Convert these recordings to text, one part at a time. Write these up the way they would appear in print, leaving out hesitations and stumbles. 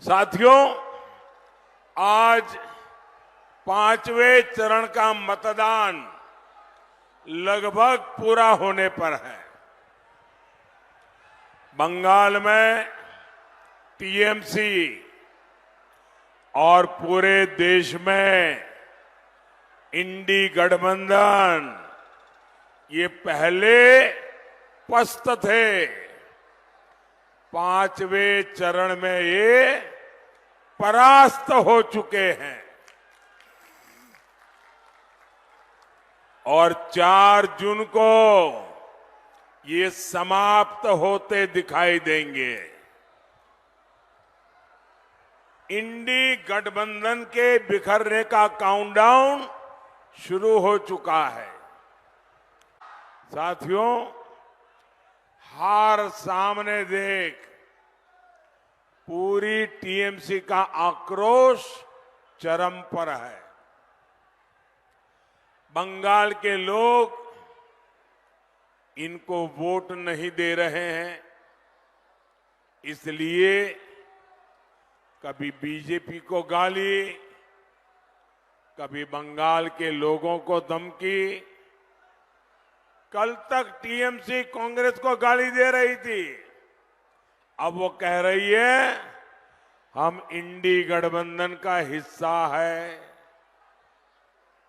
साथियों, आज पांचवें चरण का मतदान लगभग पूरा होने पर है। बंगाल में टीएमसी और पूरे देश में इंडी गठबंधन ये पहले पस्त थे। पांचवें चरण में ये परास्त हो चुके हैं और 4 जून को ये समाप्त होते दिखाई देंगे। इंडी गठबंधन के बिखरने का काउंटडाउन शुरू हो चुका है। साथियों, हार सामने देख पूरी टीएमसी का आक्रोश चरम पर है। बंगाल के लोग इनको वोट नहीं दे रहे हैं, इसलिए कभी बीजेपी को गाली, कभी बंगाल के लोगों को धमकी। कल तक टीएमसी कांग्रेस को गाली दे रही थी, अब वो कह रही है हम इंडी गठबंधन का हिस्सा है।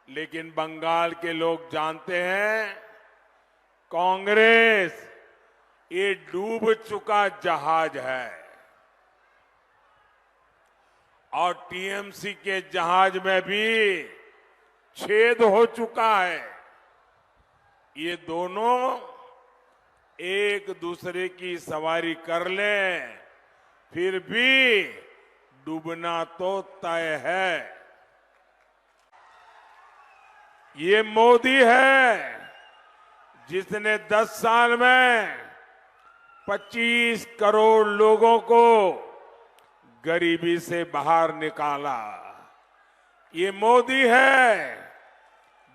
लेकिन बंगाल के लोग जानते हैं कांग्रेस ये डूब चुका जहाज है और टीएमसी के जहाज में भी छेद हो चुका है। ये दोनों एक दूसरे की सवारी कर लें, फिर भी डूबना तो तय है। ये मोदी है जिसने 10 साल में 25 करोड़ लोगों को गरीबी से बाहर निकाला। ये मोदी है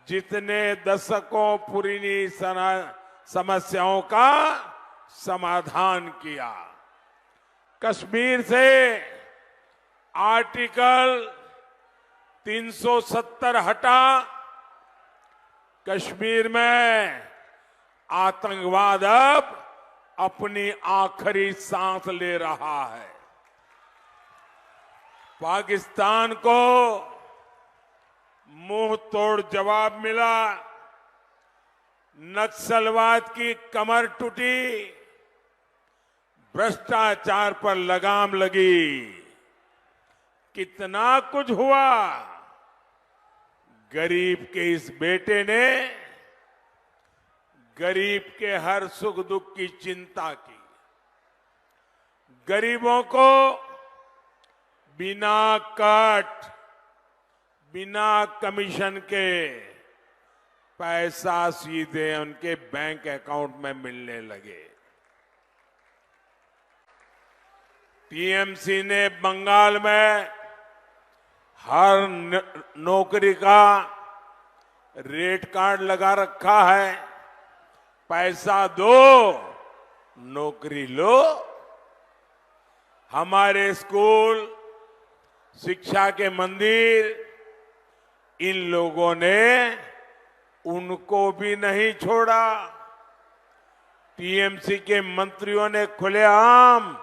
जिसने दशकों पुरानी समस्याओं का समाधान किया। कश्मीर से आर्टिकल 370 हटा, कश्मीर में आतंकवाद अब अपनी आखिरी सांस ले रहा है। पाकिस्तान को मुंह तोड़ जवाब मिला, नक्सलवाद की कमर टूटी, भ्रष्टाचार पर लगाम लगी। कितना कुछ हुआ। गरीब के इस बेटे ने गरीब के हर सुख दुख की चिंता की। गरीबों को बिना कट, बिना कमीशन के पैसा सीधे उनके बैंक अकाउंट में मिलने लगे। टीएमसी ने बंगाल में हर नौकरी का रेट कार्ड लगा रखा है। पैसा दो, नौकरी लो। हमारे स्कूल, शिक्षा के मंदिर, इन लोगों ने उनको भी नहीं छोड़ा। टीएमसी के मंत्रियों ने खुलेआम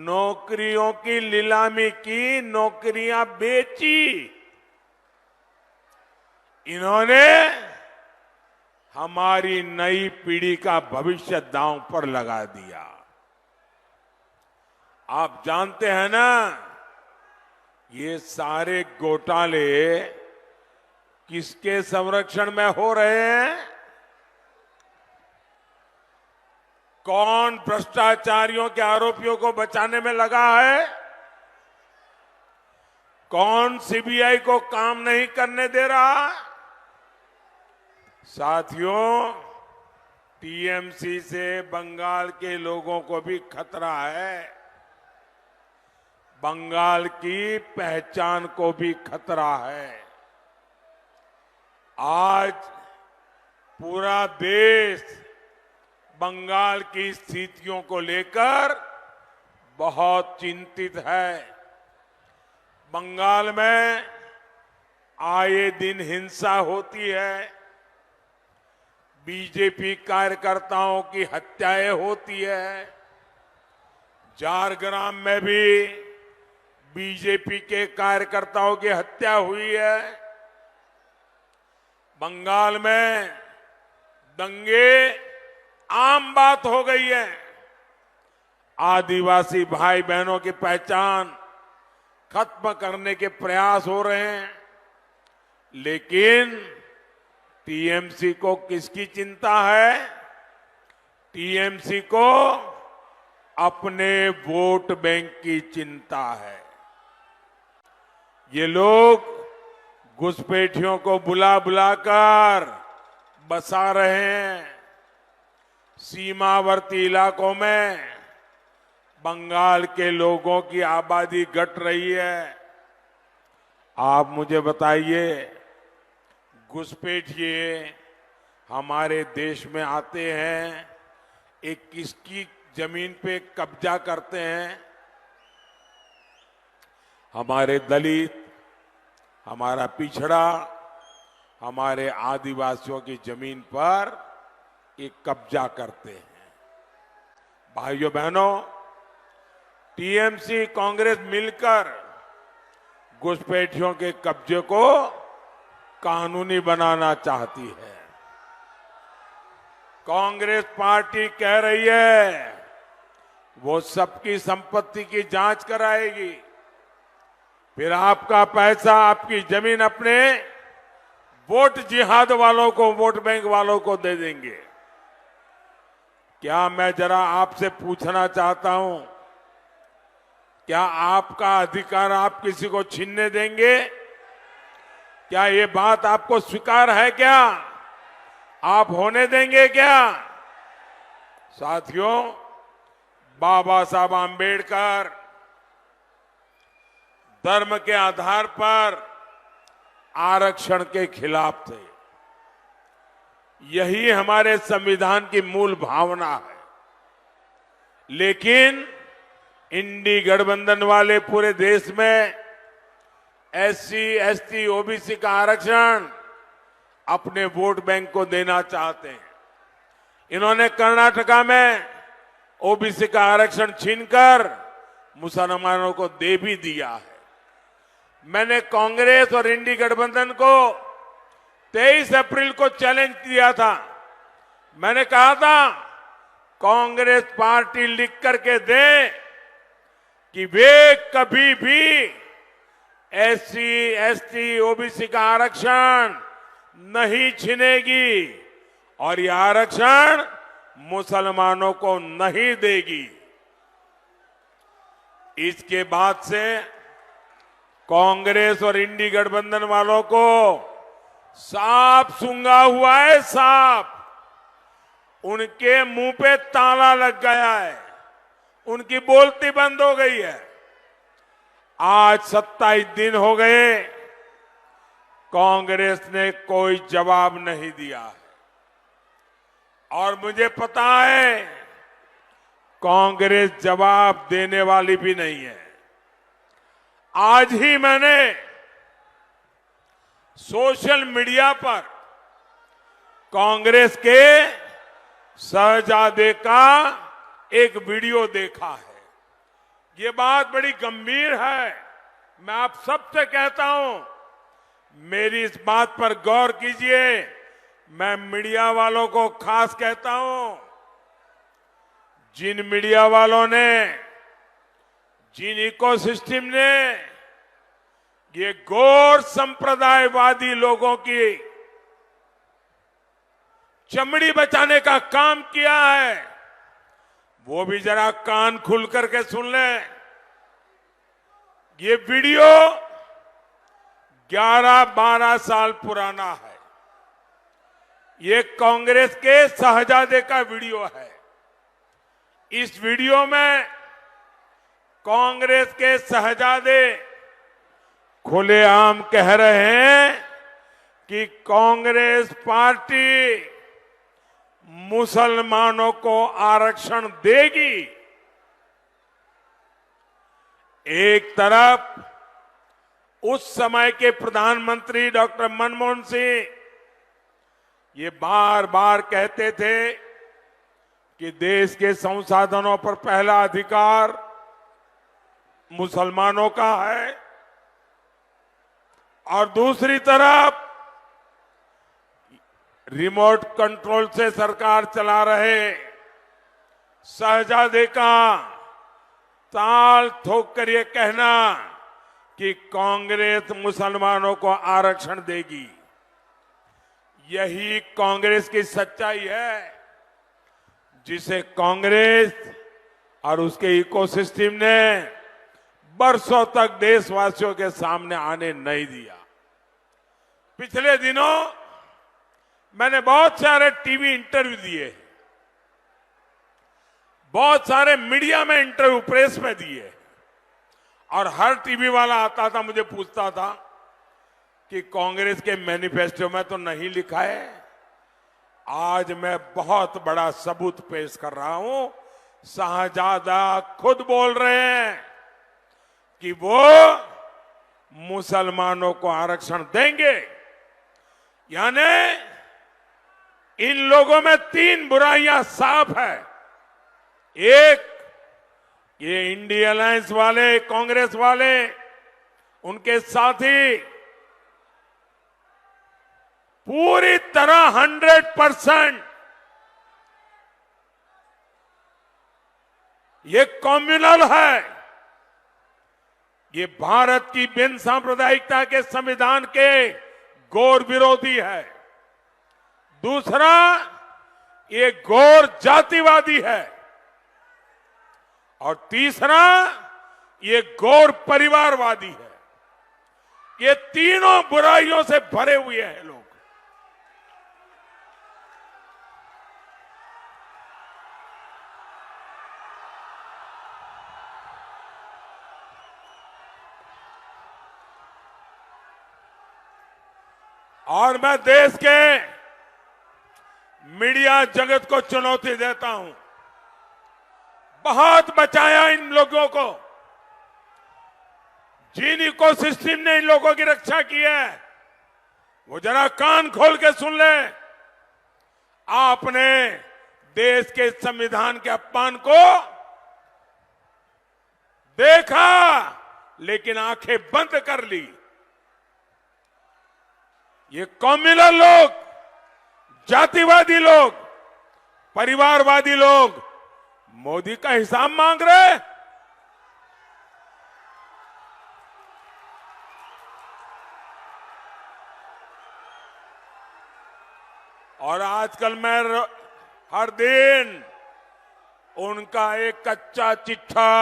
नौकरियों की नीलामी की, नौकरियां बेची। इन्होंने हमारी नई पीढ़ी का भविष्य दांव पर लगा दिया। आप जानते हैं ना, ये सारे घोटाले किसके संरक्षण में हो रहे हैं? कौन भ्रष्टाचारियों के आरोपियों को बचाने में लगा है? कौन सीबीआई को काम नहीं करने दे रहा? साथियों, टीएमसी से बंगाल के लोगों को भी खतरा है। बंगाल की पहचान को भी खतरा है। आज पूरा देश बंगाल की स्थितियों को लेकर बहुत चिंतित है। बंगाल में आए दिन हिंसा होती है, बीजेपी कार्यकर्ताओं की हत्याएं होती है। झारग्राम में भी बीजेपी के कार्यकर्ताओं की हत्या हुई है। बंगाल में दंगे आम बात हो गई है। आदिवासी भाई बहनों की पहचान खत्म करने के प्रयास हो रहे हैं, लेकिन टीएमसी को किसकी चिंता है? टीएमसी को अपने वोट बैंक की चिंता है। ये लोग घुसपैठियों को बुला बुलाकर बसा रहे हैं। सीमावर्ती इलाकों में बंगाल के लोगों की आबादी घट रही है। आप मुझे बताइए, घुसपैठिए हमारे देश में आते हैं, एक किसकी जमीन पे कब्जा करते हैं? हमारे दलित, हमारा पिछड़ा, हमारे आदिवासियों की जमीन पर एक कब्जा करते हैं। भाइयों बहनों, टीएमसी कांग्रेस मिलकर घुसपैठियों के कब्जे को कानूनी बनाना चाहती है। कांग्रेस पार्टी कह रही है वो सबकी संपत्ति की जांच कराएगी, फिर आपका पैसा, आपकी जमीन अपने वोट जिहाद वालों को, वोट बैंक वालों को दे देंगे। क्या मैं जरा आपसे पूछना चाहता हूं, क्या आपका अधिकार आप किसी को छीनने देंगे? क्या ये बात आपको स्वीकार है? क्या आप होने देंगे? क्या साथियों, बाबा साहब आंबेडकर धर्म के आधार पर आरक्षण के खिलाफ थे। यही हमारे संविधान की मूल भावना है। लेकिन इंडी गठबंधन वाले पूरे देश में एससी, एसटी, ओबीसी का आरक्षण अपने वोट बैंक को देना चाहते हैं। इन्होंने कर्नाटका में ओबीसी का आरक्षण छीनकर मुसलमानों को दे भी दिया है। मैंने कांग्रेस और इंडी गठबंधन को 23 अप्रैल को चैलेंज दिया था। मैंने कहा था कांग्रेस पार्टी लिख करके दे कि वे कभी भी एससी, एसटी, ओबीसी का आरक्षण नहीं छीनेगी और यह आरक्षण मुसलमानों को नहीं देगी। इसके बाद से कांग्रेस और इंडी गठबंधन वालों को सांप सूंघा हुआ है। सांप, उनके मुंह पे ताला लग गया है, उनकी बोलती बंद हो गई है। आज 27 दिन हो गए, कांग्रेस ने कोई जवाब नहीं दिया है। और मुझे पता है कांग्रेस जवाब देने वाली भी नहीं है। आज ही मैंने सोशल मीडिया पर कांग्रेस के शहजादे का एक वीडियो देखा है। ये बात बड़ी गंभीर है। मैं आप सबसे कहता हूं, मेरी इस बात पर गौर कीजिए। मैं मीडिया वालों को खास कहता हूं, जिन मीडिया वालों ने, जिन इकोसिस्टम ने ये गौर संप्रदायवादी लोगों की चमड़ी बचाने का काम किया है, वो भी जरा कान खुल करके सुन लें। ये वीडियो 11-12 साल पुराना है। ये कांग्रेस के शहजादे का वीडियो है। इस वीडियो में कांग्रेस के शहजादे खुलेआम कह रहे हैं कि कांग्रेस पार्टी मुसलमानों को आरक्षण देगी। एक तरफ उस समय के प्रधानमंत्री डॉक्टर मनमोहन सिंह ये बार बार कहते थे कि देश के संसाधनों पर पहला अधिकार मुसलमानों का है और दूसरी तरफ रिमोट कंट्रोल से सरकार चला रहे शहजादे का ताल ठोक कर ये कहना कि कांग्रेस मुसलमानों को आरक्षण देगी, यही कांग्रेस की सच्चाई है जिसे कांग्रेस और उसके इकोसिस्टम ने बरसों तक देशवासियों के सामने आने नहीं दिया। पिछले दिनों मैंने बहुत सारे टीवी इंटरव्यू दिए, बहुत सारे मीडिया में इंटरव्यू प्रेस में दिए और हर टीवी वाला आता था मुझे पूछता था कि कांग्रेस के मैनिफेस्टो में तो नहीं लिखा है। आज मैं बहुत बड़ा सबूत पेश कर रहा हूं, शाहजादा खुद बोल रहे हैं कि वो मुसलमानों को आरक्षण देंगे। यानी इन लोगों में तीन बुराइयां साफ है। एक, ये इंडिया अलायंस वाले, कांग्रेस वाले, उनके साथी पूरी तरह 100% ये कम्युनल है, ये भारत की बिन सांप्रदायिकता के संविधान के घोर विरोधी है। दूसरा, ये घोर जातिवादी है और तीसरा, ये घोर परिवारवादी है। ये तीनों बुराइयों से भरे हुए हैं लोग। और मैं देश के मीडिया जगत को चुनौती देता हूं, बहुत बचाया इन लोगों को। जिन इकोसिस्टम ने इन लोगों की रक्षा की है वो जरा कान खोल के सुन ले। आपने देश के संविधान के अपमान को देखा लेकिन आंखें बंद कर ली। ये कम्युनल लोग, जातिवादी लोग, परिवारवादी लोग मोदी का हिसाब मांग रहे। और आजकल मैं हर दिन उनका एक कच्चा चिट्ठा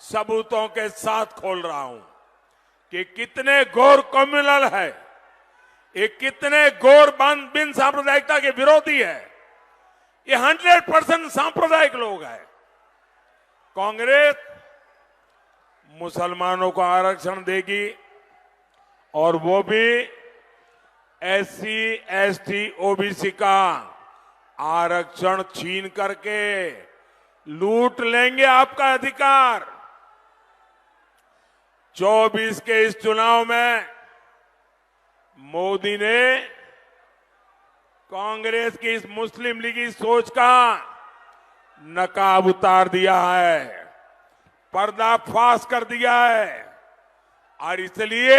सबूतों के साथ खोल रहा हूं कि कितने घोर कम्युनल है, ये कितने घोर बिन सांप्रदायिकता के विरोधी है। ये 100% सांप्रदायिक लोग हैं। कांग्रेस मुसलमानों को आरक्षण देगी और वो भी SC, ST, OBC का आरक्षण छीन करके लूट लेंगे आपका अधिकार। 24 के इस चुनाव में मोदी ने कांग्रेस की इस मुस्लिम लीगी सोच का नकाब उतार दिया है, पर्दाफाश कर दिया है और इसलिए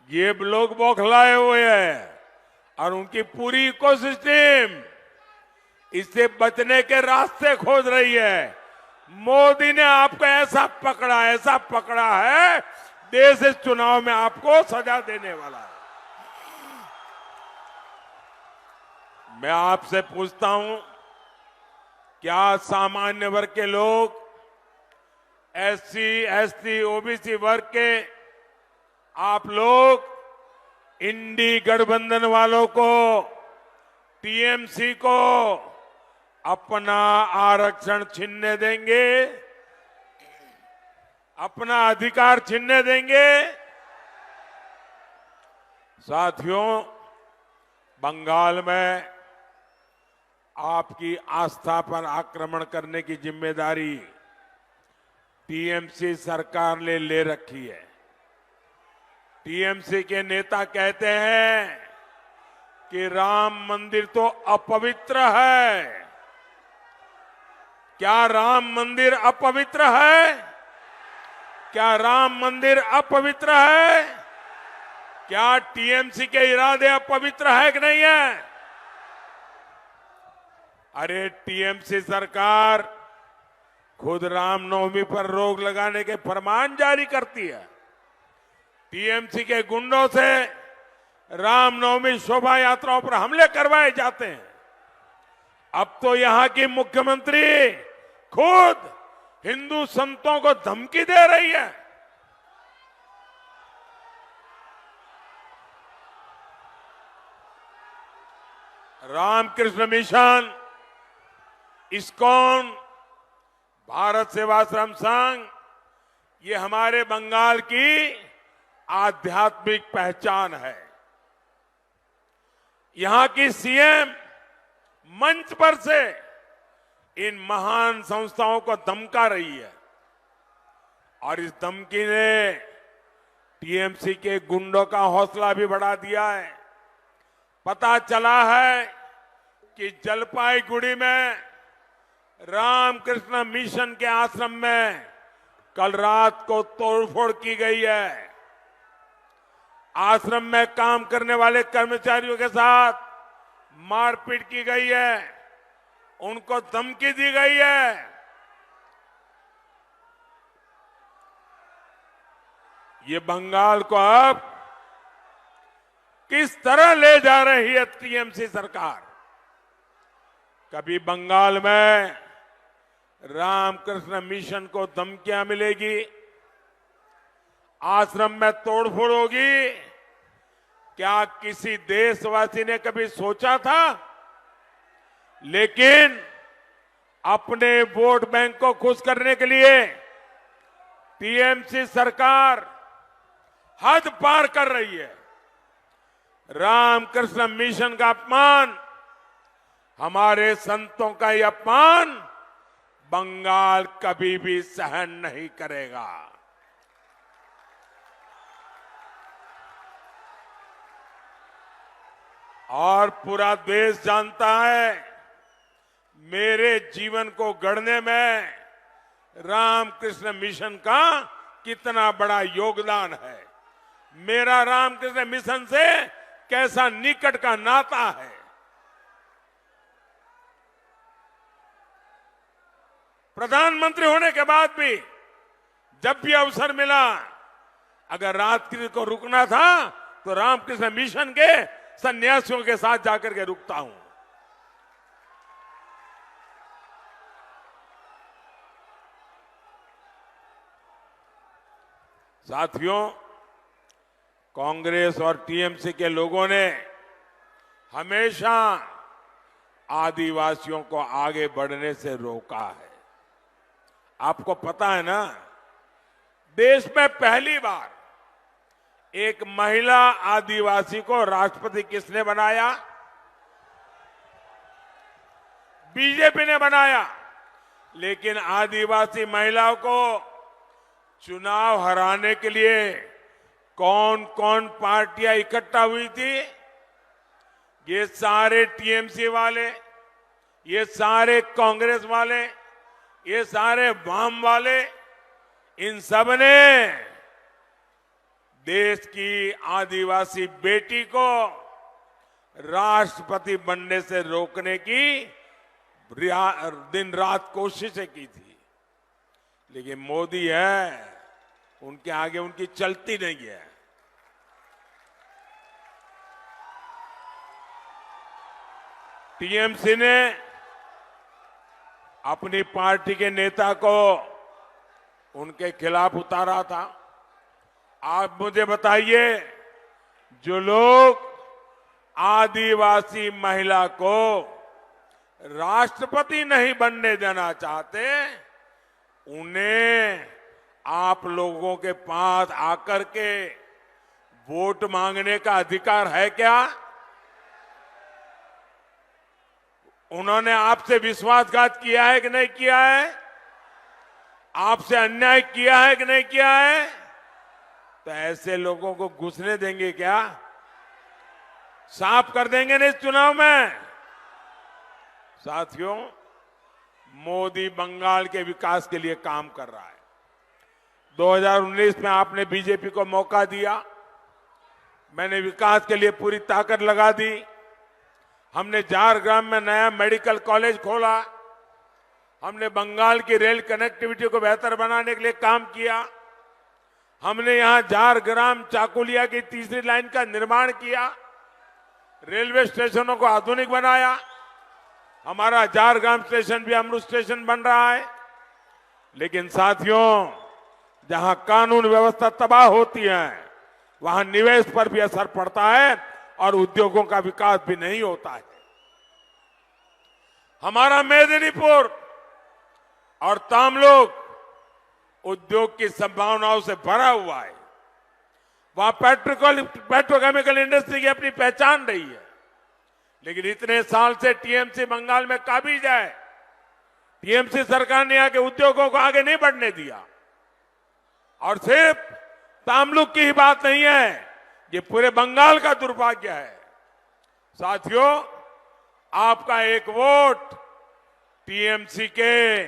ये लोग बौखलाए हुए हैं और उनकी पूरी इकोसिस्टम इससे बचने के रास्ते खोज रही है। मोदी ने आपको ऐसा पकड़ा है, देश इस चुनाव में आपको सजा देने वाला है। मैं आपसे पूछता हूं, क्या सामान्य वर्ग के लोग, SC, ST, OBC वर्ग के आप लोग इंडी गठबंधन वालों को, TMC को अपना आरक्षण छीनने देंगे, अपना अधिकार छीनने देंगे? साथियों, बंगाल में आपकी आस्था पर आक्रमण करने की जिम्मेदारी TMC सरकार ने ले रखी है। टीएमसी के नेता कहते हैं कि राम मंदिर तो अपवित्र है। क्या राम मंदिर अपवित्र है? क्या राम मंदिर अपवित्र है? क्या टीएमसी के इरादे अपवित्र है कि नहीं है? अरे टीएमसी सरकार खुद रामनवमी पर रोक लगाने के फरमान जारी करती है। टीएमसी के गुंडों से रामनवमी शोभा यात्राओं पर हमले करवाए जाते हैं। अब तो यहां की मुख्यमंत्री खुद हिंदू संतों को धमकी दे रही है। रामकृष्ण मिशन, इस्कॉन, भारत सेवाश्रम संघ, ये हमारे बंगाल की आध्यात्मिक पहचान है। यहां की सीएम मंच पर से इन महान संस्थाओं को धमका रही है और इस धमकी ने टीएमसी के गुंडों का हौसला भी बढ़ा दिया है। पता चला है कि जलपाईगुड़ी में रामकृष्ण मिशन के आश्रम में कल रात को तोड़फोड़ की गई है। आश्रम में काम करने वाले कर्मचारियों के साथ मारपीट की गई है, उनको धमकी दी गई है। ये बंगाल को अब किस तरह ले जा रही है टीएमसी सरकार? कभी बंगाल में रामकृष्ण मिशन को धमकियां मिलेगी, आश्रम में तोड़फोड़ होगी। क्या किसी देशवासी ने कभी सोचा था? लेकिन अपने वोट बैंक को खुश करने के लिए टीएमसी सरकार हद पार कर रही है। रामकृष्ण मिशन का अपमान, हमारे संतों का यह अपमान बंगाल कभी भी सहन नहीं करेगा। और पूरा देश जानता है मेरे जीवन को गढ़ने में रामकृष्ण मिशन का कितना बड़ा योगदान है, मेरा रामकृष्ण मिशन से कैसा निकट का नाता है। प्रधानमंत्री होने के बाद भी जब भी अवसर मिला, अगर रात्रि को रुकना था तो रामकृष्ण मिशन के सन्यासियों के साथ जाकर के रुकता हूं। साथियों, कांग्रेस और टीएमसी के लोगों ने हमेशा आदिवासियों को आगे बढ़ने से रोका है। आपको पता है ना, देश में पहली बार एक महिला आदिवासी को राष्ट्रपति किसने बनाया? बीजेपी ने बनाया। लेकिन आदिवासी महिलाओं को चुनाव हराने के लिए कौन कौन पार्टियां इकट्ठा हुई थी? ये सारे टीएमसी वाले, ये सारे कांग्रेस वाले, ये सारे वाम वाले, इन सब ने देश की आदिवासी बेटी को राष्ट्रपति बनने से रोकने की दिन रात कोशिशें की थी। लेकिन मोदी है, उनके आगे उनकी चलती नहीं है। टीएमसी ने अपनी पार्टी के नेता को उनके खिलाफ उतारा था। आप मुझे बताइए, जो लोग आदिवासी महिला को राष्ट्रपति नहीं बनने देना चाहते, उन्हें आप लोगों के पास आकर के वोट मांगने का अधिकार है क्या? उन्होंने आपसे विश्वासघात किया है कि नहीं किया है? आपसे अन्याय किया है कि नहीं किया है? तो ऐसे लोगों को घुसने देंगे क्या? साफ कर देंगे ना इस चुनाव में। साथियों, मोदी बंगाल के विकास के लिए काम कर रहा है। 2019 में आपने बीजेपी को मौका दिया, मैंने विकास के लिए पूरी ताकत लगा दी। हमने झारग्राम में नया मेडिकल कॉलेज खोला, हमने बंगाल की रेल कनेक्टिविटी को बेहतर बनाने के लिए काम किया, हमने यहां झारग्राम चाकुलिया की तीसरी लाइन का निर्माण किया, रेलवे स्टेशनों को आधुनिक बनाया। हमारा झारग्राम स्टेशन भी अमृत स्टेशन बन रहा है। लेकिन साथियों, जहां कानून व्यवस्था तबाह होती है वहां निवेश पर भी असर पड़ता है और उद्योगों का विकास भी नहीं होता है। हमारा मेदिनीपुर और तामलुक उद्योग की संभावनाओं से भरा हुआ है। वहां पेट्रोकेमिकल इंडस्ट्री की अपनी पहचान रही है। लेकिन इतने साल से टीएमसी बंगाल में काबिज है। टीएमसी सरकार ने आके उद्योगों को आगे नहीं बढ़ने दिया। और सिर्फ तामलुक की ही बात नहीं है, ये पूरे बंगाल का दुर्भाग्य है। साथियों, आपका एक वोट टीएमसी के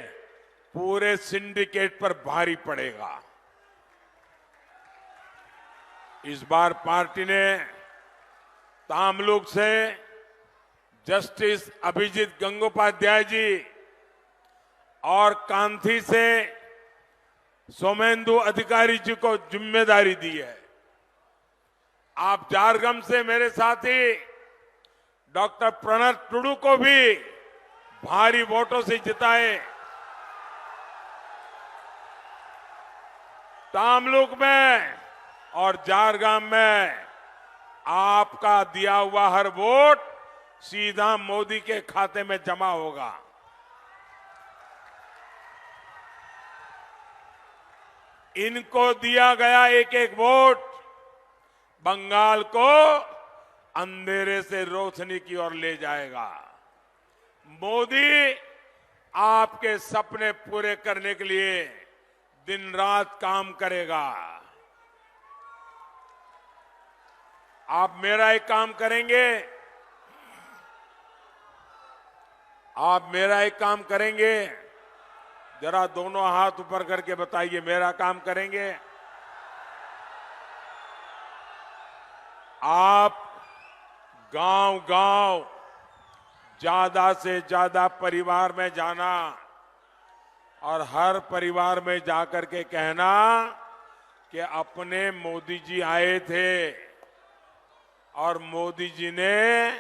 पूरे सिंडिकेट पर भारी पड़ेगा। इस बार पार्टी ने तामलुक से जस्टिस अभिजीत गंगोपाध्याय जी और कांथी से सोमेंदु अधिकारी जी को जिम्मेदारी दी है। आप झारग्राम से मेरे साथी डॉक्टर प्रणव टुडू को भी भारी वोटों से जिताए। तामलुक में और झारग्राम में आपका दिया हुआ हर वोट सीधा मोदी के खाते में जमा होगा। इनको दिया गया एक एक वोट बंगाल को अंधेरे से रोशनी की ओर ले जाएगा। मोदी आपके सपने पूरे करने के लिए दिन रात काम करेगा। आप मेरा एक काम करेंगे, आप मेरा एक काम करेंगे, जरा दोनों हाथ ऊपर करके बताइए, मेरा काम करेंगे। आप गांव-गांव ज्यादा से ज्यादा परिवार में जाना और हर परिवार में जाकर के कहना कि अपने मोदी जी आए थे और मोदी जी ने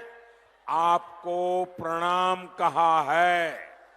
आपको प्रणाम कहा है।